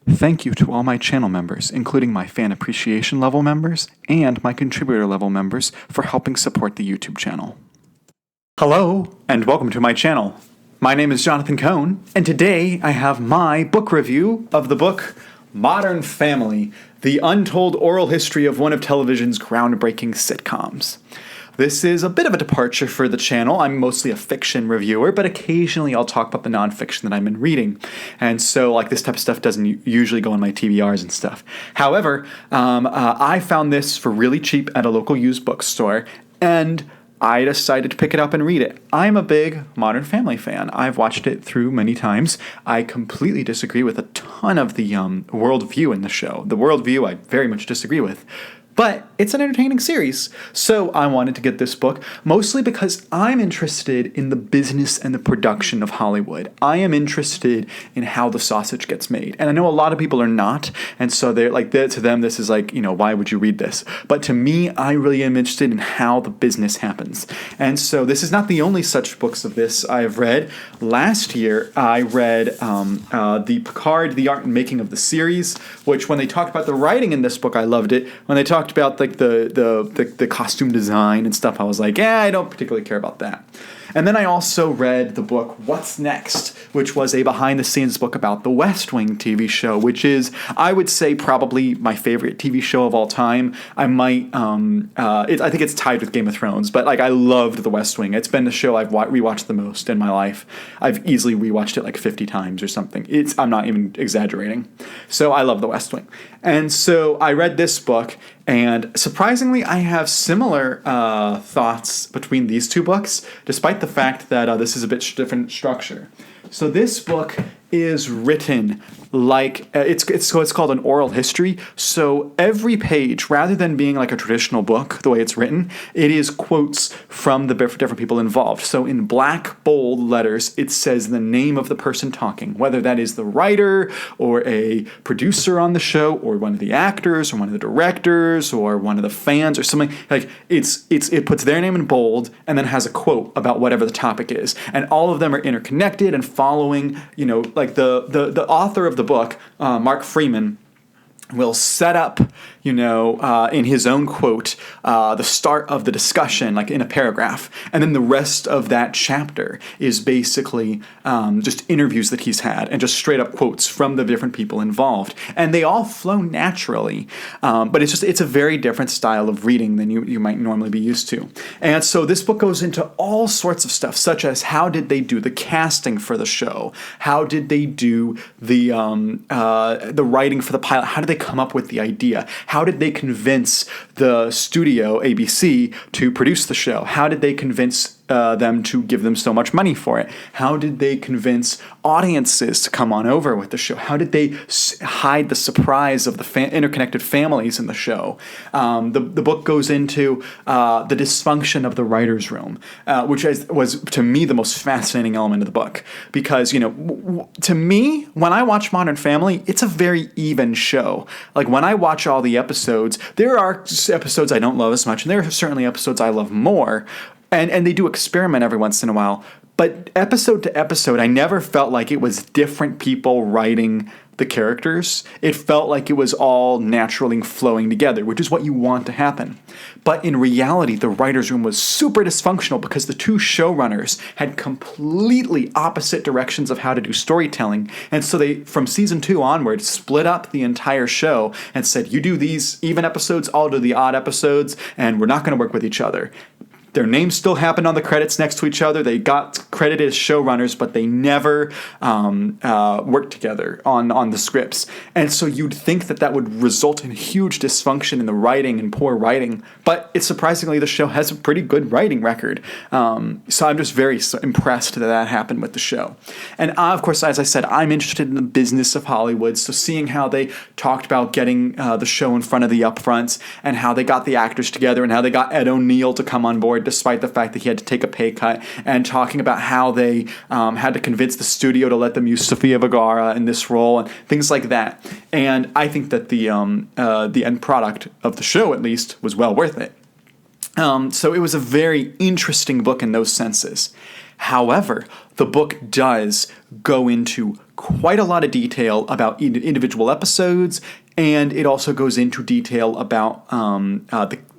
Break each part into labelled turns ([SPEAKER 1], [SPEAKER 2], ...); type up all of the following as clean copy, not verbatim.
[SPEAKER 1] Thank you to all my channel members, including my fan appreciation level members and my contributor level members, for helping support the YouTube channel. Hello, and welcome to my channel. My name is Jonathan Cohn, and today I have my book review of the book Modern Family, the untold oral history of one of television's groundbreaking sitcoms. This is a bit of a departure for the channel. I'm mostly a fiction reviewer, but occasionally I'll talk about the nonfiction that I've been reading. And so, this type of stuff doesn't usually go on my TBRs and stuff. However, I found this for really cheap at a local used bookstore, and I decided to pick it up and read it. I'm a big Modern Family fan. I've watched it through many times. I completely disagree with a ton of the worldview in the show. The worldview I very much disagree with. But it's an entertaining series, so I wanted to get this book, mostly because I'm interested in the business and the production of Hollywood. I am interested in how the sausage gets made. And I know a lot of people are not, and so they're to them this is why would you read this? But to me, I really am interested in how the business happens. And so this is not the only such books of this I've read. Last year, I read the Picard, The Art and Making of the Series, which when they talked about the writing in this book, I loved it. When they talked about the costume design and stuff, I was like, I don't particularly care about that. And then I also read the book What's Next, which was a behind-the-scenes book about the West Wing TV show, which is, I would say, probably my favorite TV show of all time. I might, I think it's tied with Game of Thrones, but I loved the West Wing. It's been the show I've rewatched the most in my life. I've easily rewatched it 50 times or something. I'm not even exaggerating. So I love the West Wing. And so I read this book, and surprisingly, I have similar thoughts between these two books, despite the fact that this is a bit different structure. So this book is written it's called an oral history. So every page, rather than being like a traditional book, the way it's written, it is quotes from the different people involved. So in black, bold letters, it says the name of the person talking, whether that is the writer or a producer on the show or one of the actors or one of the directors or one of the fans or something. It puts their name in bold and then has a quote about whatever the topic is. And all of them are interconnected and following, the author of the book, Marc Freeman, will set up, in his own quote, the start of the discussion, in a paragraph. And then the rest of that chapter is basically just interviews that he's had and just straight up quotes from the different people involved. And they all flow naturally, but it's a very different style of reading than you might normally be used to. And so this book goes into all sorts of stuff, such as how did they do the casting for the show? How did they do the writing for the pilot? How did they come up with the idea? How did they convince the studio, ABC, to produce the show? How did they convince them to give them so much money for it? How did they convince audiences to come on over with the show? How did they hide the surprise of the interconnected families in the show? The book goes into the dysfunction of the writer's room, which was, to me, the most fascinating element of the book. Because, to me, when I watch Modern Family, it's a very even show. When I watch all the episodes, there are episodes I don't love as much, and there are certainly episodes I love more. And they do experiment every once in a while. But episode to episode, I never felt like it was different people writing the characters. It felt like it was all naturally flowing together, which is what you want to happen. But in reality, the writer's room was super dysfunctional because the two showrunners had completely opposite directions of how to do storytelling. And so they, from season 2 onward, split up the entire show and said, you do these even episodes, I'll do the odd episodes, and we're not going to work with each other. Their names still happened on the credits next to each other. They got credited as showrunners, but they never worked together on the scripts. And so you'd think that would result in huge dysfunction in the writing and poor writing. But surprisingly, the show has a pretty good writing record. So I'm just very impressed that happened with the show. And of course, as I said, I'm interested in the business of Hollywood. So seeing how they talked about getting the show in front of the upfronts and how they got the actors together and how they got Ed O'Neill to come on board despite the fact that he had to take a pay cut, and talking about how they had to convince the studio to let them use Sofia Vergara in this role and things like that. And I think that the end product of the show, at least, was well worth it. So it was a very interesting book in those senses. However, the book does go into quite a lot of detail about individual episodes, and it also goes into detail about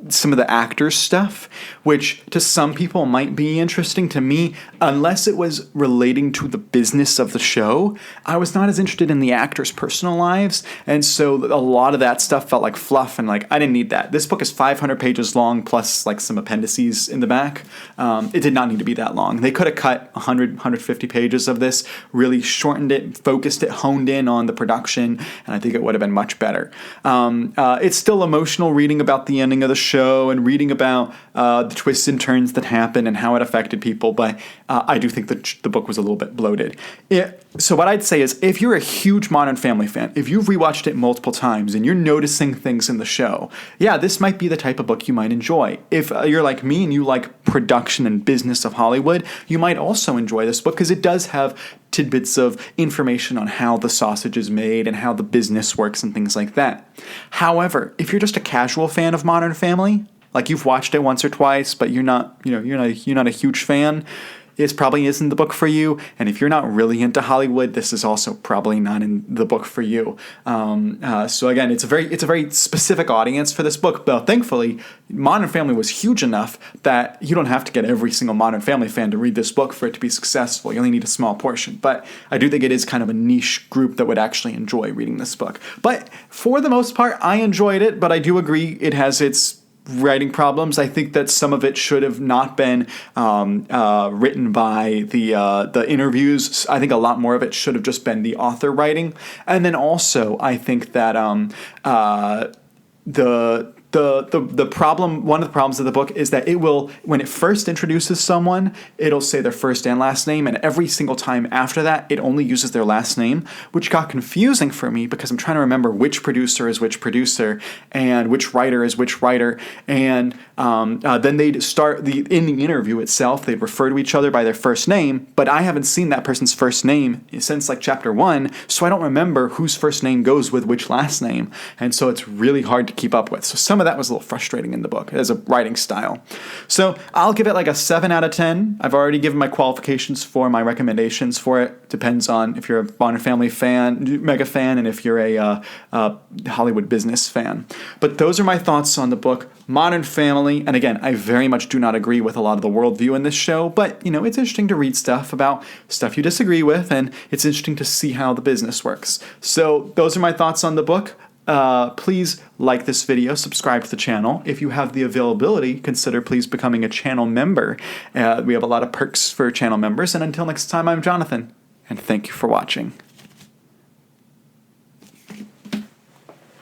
[SPEAKER 1] some of the actors' stuff, which to some people might be interesting. To me, unless it was relating to the business of the show, I was not as interested in the actors' personal lives, and so a lot of that stuff felt like fluff, and like I didn't need that. This book is 500 pages long, plus like some appendices in the back. It did not need to be that long. They could have cut 100, 150 pages of this, really shortened it, focused it, honed in on the production, and I think it would have been much better. It's still emotional reading about the ending of the show and reading about the twists and turns that happen and how it affected people, but I do think that the book was a little bit bloated. So what I'd say is, if you're a huge Modern Family fan, if you've rewatched it multiple times and you're noticing things in the show, yeah, this might be the type of book you might enjoy. If you're like me and you like production and business of Hollywood, you might also enjoy this book because it does have tidbits of information on how the sausage is made and how the business works and things like that. However, if you're just a casual fan of Modern Family, like you've watched it once or twice, but you're not a huge fan, this probably isn't the book for you. And if you're not really into Hollywood, this is also probably not in the book for you. So again, it's a very specific audience for this book. But thankfully, Modern Family was huge enough that you don't have to get every single Modern Family fan to read this book for it to be successful. You only need a small portion. But I do think it is kind of a niche group that would actually enjoy reading this book. But for the most part, I enjoyed it. But I do agree it has its writing problems. I think that some of it should have not been written by the interviews. I think a lot more of it should have just been the author writing. And then also, I think that the problem, one of the problems of the book is that it will, when it first introduces someone, it'll say their first and last name, and every single time after that, it only uses their last name, which got confusing for me because I'm trying to remember which producer is which producer and which writer is which writer, and then they'd start in the interview itself, they'd refer to each other by their first name, but I haven't seen that person's first name since like chapter 1, so I don't remember whose first name goes with which last name, and so it's really hard to keep up with. So some of that was a little frustrating in the book as a writing style. So I'll give it like a 7 out of 10. I've already given my qualifications for my recommendations for it. Depends on if you're a Modern Family fan, mega fan, and if you're a Hollywood business fan. But those are my thoughts on the book Modern Family. And again, I very much do not agree with a lot of the worldview in this show, but you know, it's interesting to read stuff about stuff you disagree with, and it's interesting to see how the business works. So those are my thoughts on the book. Please like this video, subscribe to the channel. If you have the availability, consider please becoming a channel member. We have a lot of perks for channel members. And until next time, I'm Jonathan, and thank you for watching.